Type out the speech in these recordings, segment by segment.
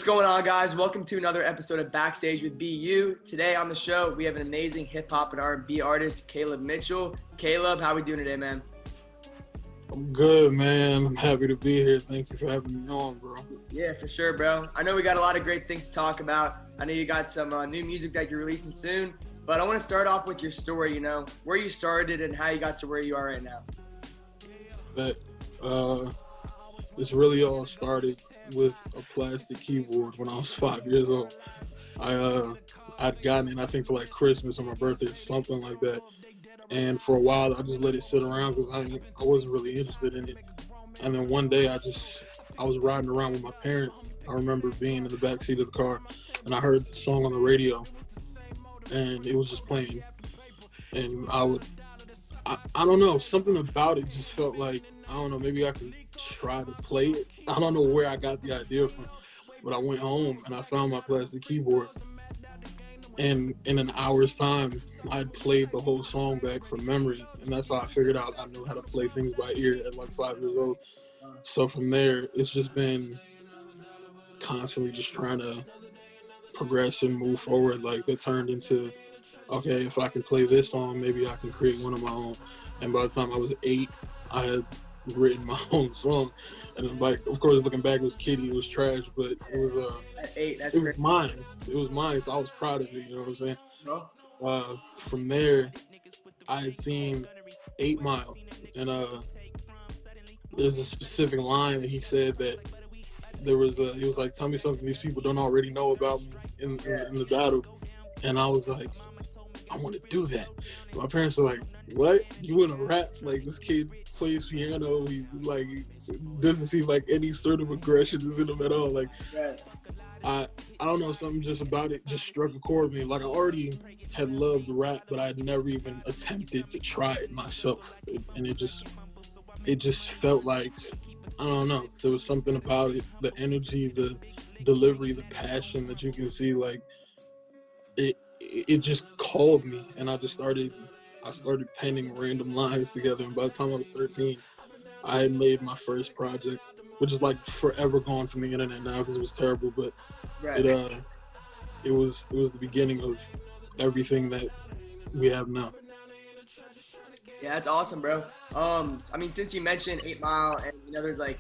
going on, guys? Welcome to another episode of Backstage with BeU. Today on the show, we have an amazing hip-hop and R&B artist, Kaleb Mitchell. Kaleb, how are we doing today, man? I'm good, man. I'm happy to be here. Thank you for having me on, bro. Yeah, for sure, bro. I know we got a lot of great things to talk about. I know you got some new music that you're releasing soon, but I want to start off with your story, where you started and how you got to where you are right now. But this really all started with a plastic keyboard when I was 5 years old. I'd gotten it, I think, for like Christmas or my birthday or something like that. And for a while, I just let it sit around because I wasn't really interested in it. And then one day, I was riding around with my parents. I remember being in the backseat of the car, and I heard the song on the radio, and it was just playing. And I don't know, something about it just felt like, I don't know, maybe I could try to play it. I don't know where I got the idea from, but I went home and I found my plastic keyboard. And in an hour's time, I'd played the whole song back from memory. And that's how I figured out I knew how to play things by ear at like 5 years old. So from there, it's just been constantly just trying to progress and move forward. Like that turned into, okay, if I can play this song, maybe I can create one of my own. And by the time I was 8, I had written my own song. And like, of course, looking back, it was kiddie, it was trash, but it was At 8, that's it great. was mine. It was mine, so I was proud of it. You know what I'm saying? Huh? From there, I had seen 8 Mile, and there's a specific line that he said that he was like, tell me something these people don't already know about me in the battle, and I was like, I want to do that. My parents are like, what? You want to rap? Like, this kid plays piano. He like doesn't seem like any sort of aggression is in him at all. Like, I don't know, something just about it just struck a chord with me. Like, I already had loved rap, but I had never even attempted to try it myself. And it just felt like, I don't know, there was something about it, the energy, the delivery, the passion that you can see, like, it just called me, and I started penning random lines together. And by the time I was 13, I had made my first project, which is like forever gone from the internet now because it was terrible. But it was the beginning of everything that we have now. Yeah, that's awesome, bro. I mean, since you mentioned 8 Mile and there's like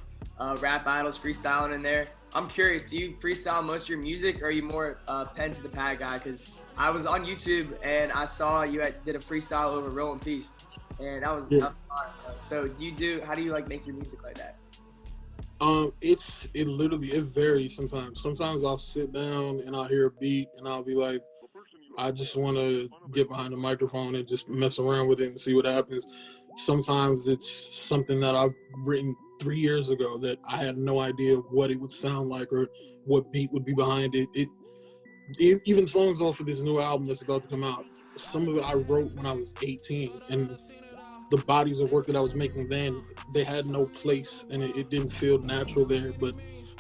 rap battles, freestyling in there, I'm curious, do you freestyle most of your music, or are you more pen to the pad guy? Because I was on YouTube and I saw you did a freestyle over Roll in Peace, and that was fun. So how do you like make your music like that? It varies sometimes. Sometimes I'll sit down and I'll hear a beat and I'll be like, I just want to get behind the microphone and just mess around with it and see what happens. Sometimes it's something that I've written 3 years ago that I had no idea what it would sound like or what beat would be behind it. Even songs off of this new album that's about to come out, some of it I wrote when I was 18, and the bodies of work that I was making then, they had no place, and it didn't feel natural there. But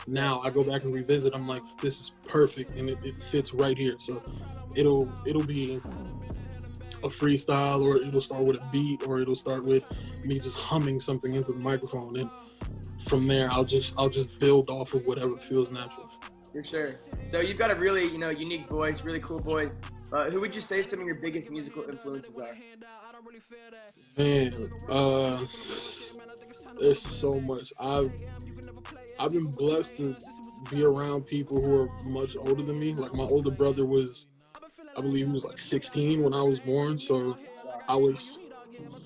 now I go back and revisit, I'm like, this is perfect, and it fits right here. So it'll be a freestyle, or it'll start with a beat, or it'll start with me just humming something into the microphone, and from there I'll just build off of whatever feels natural. For sure. So you've got a really unique voice, really cool voice. Who would you say some of your biggest musical influences are? Man, there's so much. I've been blessed to be around people who are much older than me. Like, my older brother I believe he was like 16 when I was born, so I was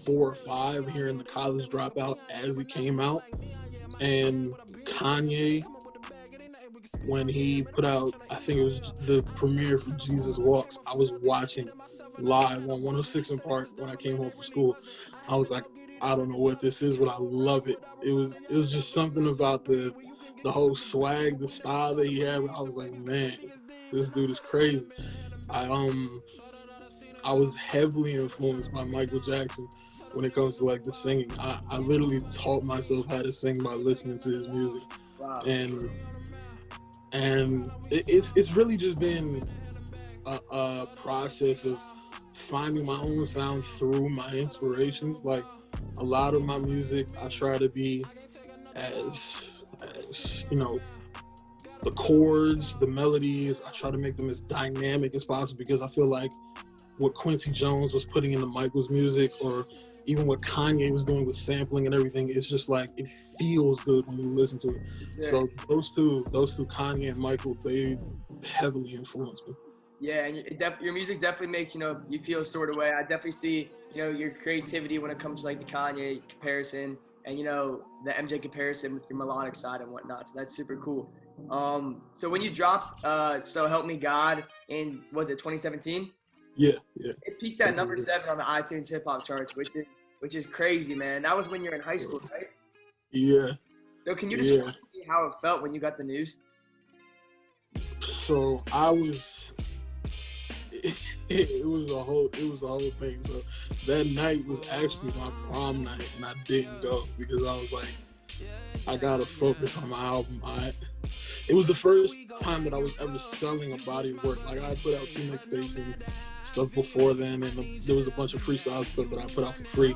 4 or 5 hearing The College Dropout as it came out. And Kanye, when he put out, I think it was the premiere for Jesus Walks, I was watching live on 106 in Park when I came home from school. I was like, I don't know what this is, but I love it. It was just something about the whole swag, the style that he had. I was like, man, this dude is crazy. I was heavily influenced by Michael Jackson when it comes to like the singing. I literally taught myself how to sing by listening to his music. Wow. And it's really just been a process of finding my own sound through my inspirations. Like, a lot of my music, I try to be as the chords, the melodies. I try to make them as dynamic as possible because I feel like what Quincy Jones was putting into Michael's music, or even what Kanye was doing with sampling and everything, it's just like it feels good when you listen to it. Yeah. So those two, Kanye and Michael, they heavily influenced me. Yeah, and your music definitely makes, you feel a sort of way. I definitely see, your creativity when it comes to like the Kanye comparison and, the MJ comparison with your melodic side and whatnot. So that's super cool. So when you dropped So Help Me God in, was it 2017? Yeah. It peaked at number 7 on the iTunes hip hop charts, which is crazy, man. That was when you were in high school, right? Yeah. So can you describe to me how it felt when you got the news? So I was, it was a whole thing. So that night was actually my prom night, and I didn't go because I was like, I gotta focus on my album. It was the first time that I was ever selling a body of work. Like, I put out 2 mixtapes and stuff before then, and there was a bunch of freestyle stuff that I put out for free.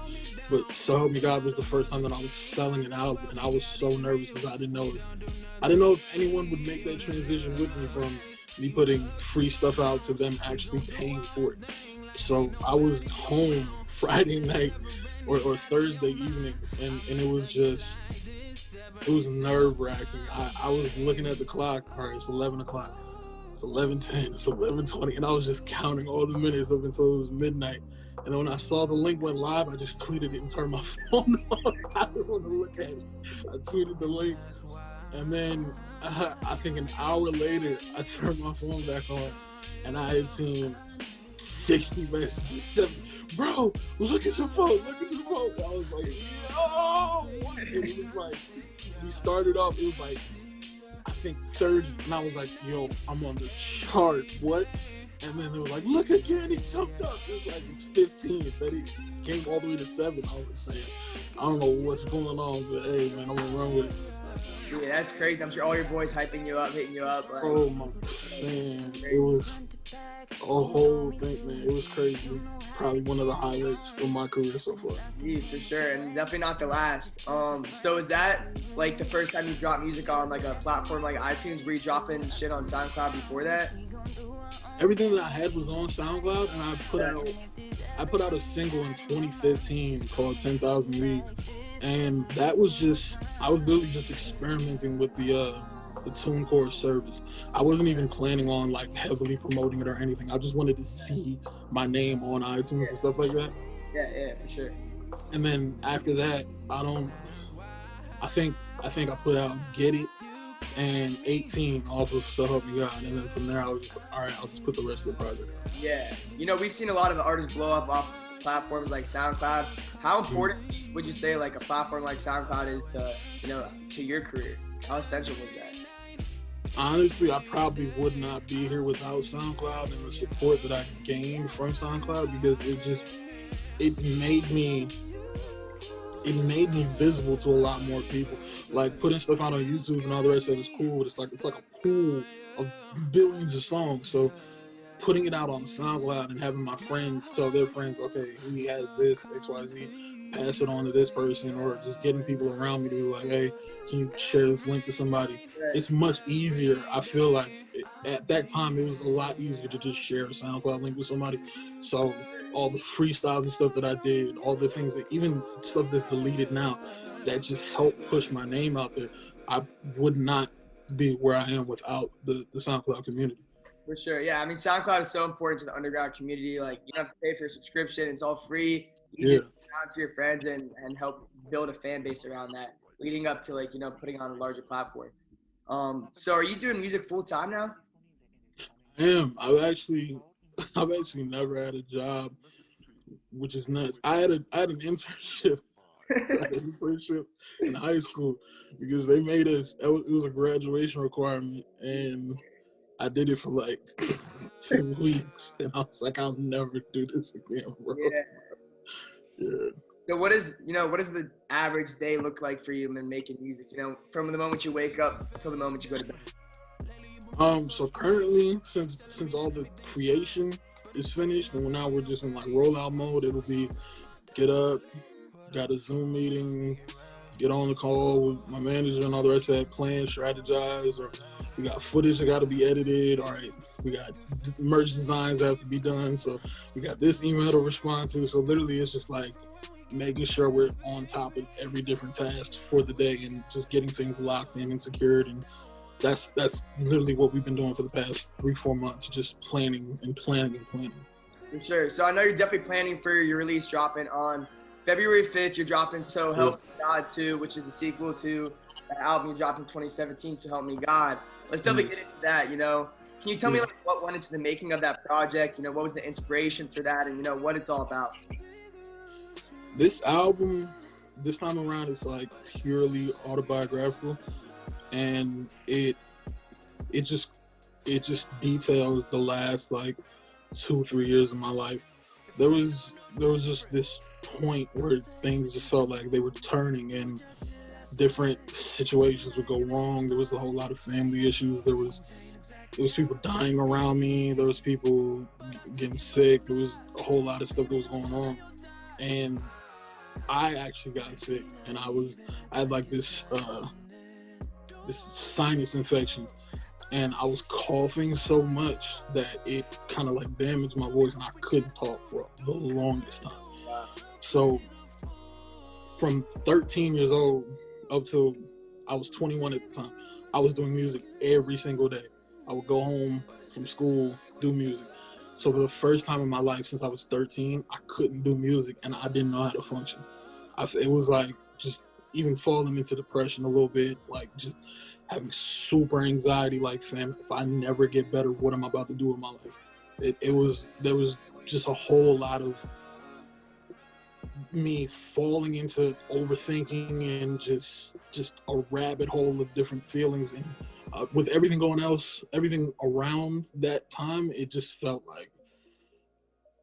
But So Help Me God was the first time that I was selling an album, and I was so nervous because I didn't know if anyone would make that transition with me from me putting free stuff out to them actually paying for it. So I was home Friday night or Thursday evening, and it was nerve-wracking. I was looking at the clock. All right, it's 11 o'clock. It's 11:10. It's 11:20, and I was just counting all the minutes up until it was midnight. And then when I saw the link went live, I just tweeted it and turned my phone off. I didn't want to look at it. I tweeted the link, and then I think an hour later, I turned my phone back on, and I had seen 60 messages. Bro, look at your phone. Look at your phone. I was like, yo, what? And it was like, we started off, it was like, I think 30, and I was like, yo, I'm on the chart, what? And then they were like, look again, he jumped up. It was like, it's 15, then he came all the way to 7. I was like, man, I don't know what's going on, but hey, man, I'm gonna run with it. Yeah, that's crazy. I'm sure all your boys hyping you up, hitting you up. Like, oh my man, it was a whole thing, man. It was crazy. Probably one of the highlights of my career so far. Yeah, for sure, and definitely not the last. So is that like the first time you dropped music on like a platform like iTunes? Were you dropping shit on SoundCloud before that? Everything that I had was on SoundCloud, and I put out a single in 2015 called 10,000 Leagues, and that was I was literally just experimenting with the TuneCore service. I wasn't even planning on like heavily promoting it or anything. I just wanted to see my name on iTunes and stuff like that. Yeah, for sure. And then after that, I think I put out Get It and 18 off of So Help Me God, and then from there I was just, all right, I'll just put the rest of the project out. Yeah, we've seen a lot of artists blow up off platforms like SoundCloud. How important would you say like a platform like SoundCloud is to your career? How essential was that? Honestly, I probably would not be here without SoundCloud and the support that I gained from SoundCloud, because it made me visible to a lot more people. Like, putting stuff out on YouTube and all the rest of it is cool, but it's like a pool of billions of songs. So putting it out on SoundCloud and having my friends tell their friends, okay, he has this, XYZ, pass it on to this person, or just getting people around me to be like, hey, can you share this link to somebody? It's much easier. I feel like at that time, it was a lot easier to just share a SoundCloud link with somebody. So all the freestyles and stuff that I did, all the things that, even stuff that's deleted now, that just helped push my name out there. I would not be where I am without the SoundCloud community. For sure, yeah. I mean, SoundCloud is so important to the underground community. Like, you don't have to pay for a subscription. It's all free. Easy to send out to your friends and help build a fan base around that, leading up to, like, putting on a larger platform. So are you doing music full time now? I am. I've actually never had a job, which is nuts. I had an internship. In high school, because they made us. It was a graduation requirement, and I did it for like 2 weeks, and I was like, I'll never do this again, bro. Yeah. So what is the average day look like for you in making music? From the moment you wake up till the moment you go to bed. So currently, since all the creation is finished, and now we're just in like rollout mode, it'll be get up, got a Zoom meeting, get on the call with my manager and all the rest of that, plan, strategize, or we got footage that got to be edited. All right, we got merch designs that have to be done. So we got this email to respond to. So literally, it's just like making sure we're on top of every different task for the day and just getting things locked in and secured. And that's literally what we've been doing for the past 3-4 months, just planning and planning and planning. For sure. So I know you're definitely planning for your release dropping on February 5th. You're dropping So Help Me God 2, which is the sequel to the album you dropped in 2017, So Help Me God. Let's definitely get into that, you know. Can you tell me like what went into the making of that project? You know, what was the inspiration for that, and you know what it's all about? This album, this time around, is like purely autobiographical, and it just details the last like 2-3 years of my life. There was just this point where things just felt like they were turning and different situations would go wrong. There was a whole lot of family issues. There was people dying around me. There was people getting sick. There was a whole lot of stuff that was going on, and I actually got sick, and I had like this sinus infection, and I was coughing so much that it kind of like damaged my voice, and I couldn't talk for the longest time. So from 13 years old up till I was 21 at the time, I was doing music every single day. I would go home from school, do music. So for the first time in my life since I was 13, I couldn't do music and I didn't know how to function. It was like just even falling into depression a little bit, like just having super anxiety, like, fam, if I never get better, what am I about to do with my life? There was just a whole lot of me falling into overthinking and just a rabbit hole of different feelings. And with everything around that time, it just felt like,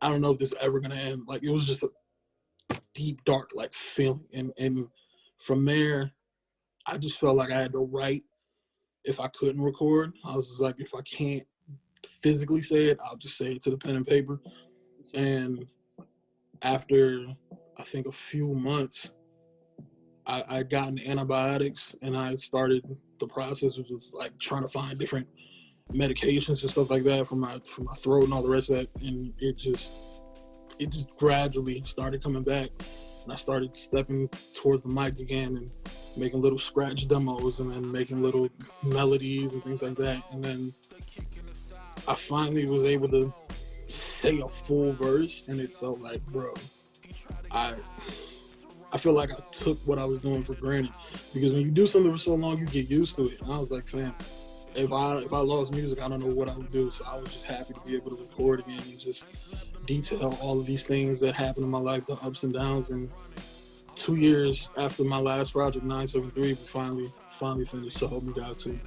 I don't know if this is ever gonna end. Like, it was just a deep, dark, like, feeling. And from there, I just felt like I had to write if I couldn't record. I was just like, if I can't physically say it, I'll just say it to the pen and paper. And after, I think, a few months, I gotten antibiotics, and I started the process, which was like trying to find different medications and stuff like that for my throat and all the rest of that. And it just gradually started coming back, and I started stepping towards the mic again and making little scratch demos and then making little melodies and things like that. And then I finally was able to say a full verse, and it felt like, bro, I feel like I took what I was doing for granted, because when you do something for so long, you get used to it. And I was like, fam, if I lost music, I don't know what I would do. So I was just happy to be able to record again and just detail all of these things that happened in my life, the ups and downs. And 2 years after my last project, 973, we finally finished So Help Me God 2.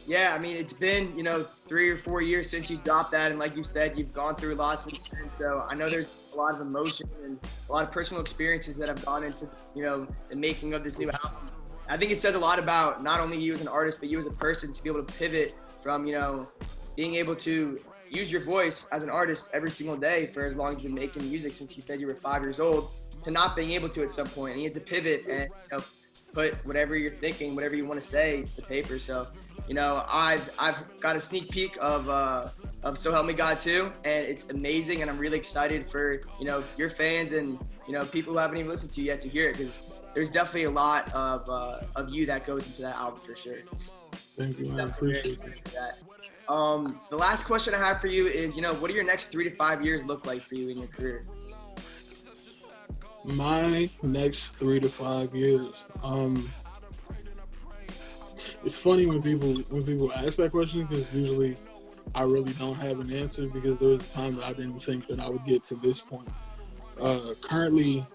Yeah, I mean, it's been, 3 or 4 years since you dropped that, and like you said, you've gone through lots since then. So I know there's a lot of emotion and a lot of personal experiences that have gone into, the making of this new album. I think it says a lot about not only you as an artist, but you as a person, to be able to pivot from, being able to use your voice as an artist every single day for as long as you've been making music, since you said you were 5 years old, to not being able to at some point. And you had to pivot and put whatever you're thinking, whatever you want to say to paper. So, I've got a sneak peek of So Help Me God 2, and it's amazing, and I'm really excited for, your fans and, people who haven't even listened to you yet to hear it, because there's definitely a lot of you that goes into that album for sure. Thank you, man. I appreciate that. The last question I have for you is, what do your next 3 to 5 years look like for you in your career? My next 3 to 5 years. It's funny when people ask that question, because usually I really don't have an answer, because there was a time that I didn't think that I would get to this point. Currently,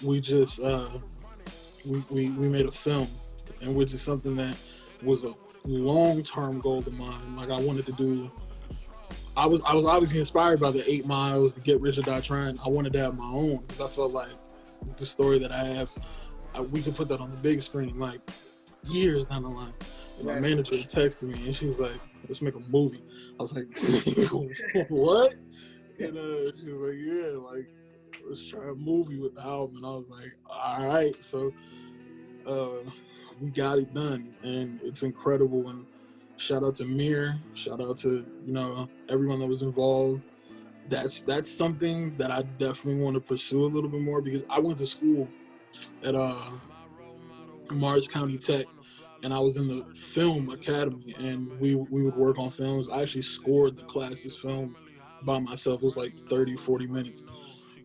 we just we made a film, and which is something that was a long-term goal of mine. Like, I wanted to do. I was obviously inspired by the 8 Miles, the Get Rich or Die Trying. I wanted to have my own, because I felt like the story that I have, we could put that on the big screen, like, years down the line. And my manager texted me, and she was like, let's make a movie. I was like, what? And she was like, yeah, like, let's try a movie with the album. And I was like, all right. So we got it done, and it's incredible. And shout out to Mir, shout out to everyone that was involved. That's something that I definitely want to pursue a little bit more, because I went to school at Morris County Tech, and I was in the film academy, and we would work on films. I actually scored the class's film by myself. It was like 30, 40 minutes.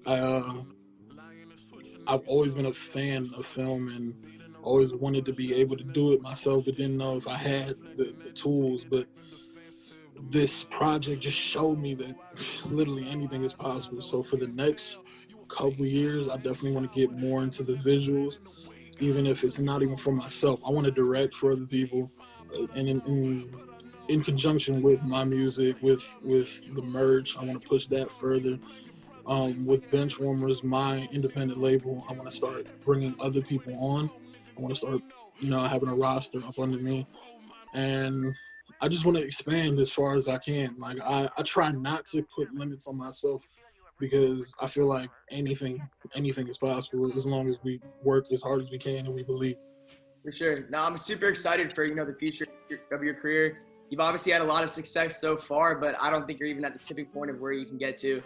I've always been a fan of film and always wanted to be able to do it myself, but didn't know if I had the tools. But this project just showed me that literally anything is possible. So for the next couple years, I definitely want to get more into the visuals, even if it's not even for myself. I want to direct for other people, and in conjunction with my music, with the merch, I want to push that further. With Benchwarmers, my independent label, I want to start bringing other people on. I want to start, having a roster up under me. And I just want to expand as far as I can. Like, I try not to put limits on myself, because I feel like anything is possible as long as we work as hard as we can and we believe. For sure. Now, I'm super excited for, the future of your career. You've obviously had a lot of success so far, but I don't think you're even at the tipping point of where you can get to.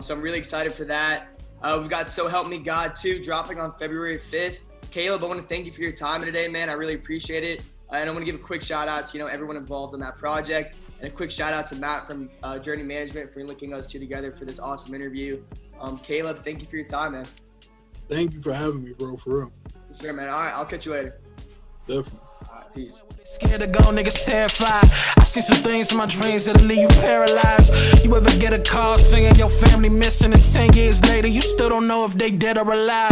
So I'm really excited for that. We've got So Help Me God 2 dropping on February 5th. Caleb, I want to thank you for your time today, man. I really appreciate it. And I want to give a quick shout out to, everyone involved in that project, and a quick shout out to Matt from Journey Management for linking us two together for this awesome interview. Caleb, thank you for your time, man. Thank you for having me, bro, for real. For sure, man. All right, I'll catch you later. Definitely. All right, peace. Scared to go, niggas terrified. I see some things in my dreams that'll leave you paralyzed. You ever get a call saying your family missing, and 10 years later you still don't know if they dead or alive?